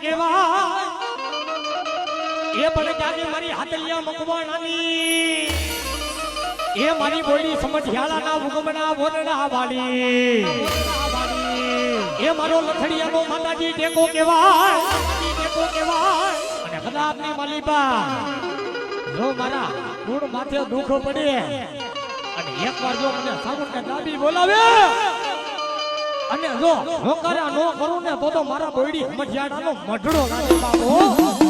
કેવા એ પણ જાગે મારી હાથલિયા મકવાણાની એ મારી બોલી સમઢિયાળાના ભૂગમના બોરડા વાળી એ મારો લથડિયાનો માતાજી ટેકો કેવાય અને ખદાબની માલિબા જો મારા ગુણ માથે દુઃખ પડે અને એકવાર જો મને સામુને દાબી બોલાવે અને જો હોકારા નો કરું ને તો મારા બોયડી સમઢિયાળાનો મઢડો લાગે બાપો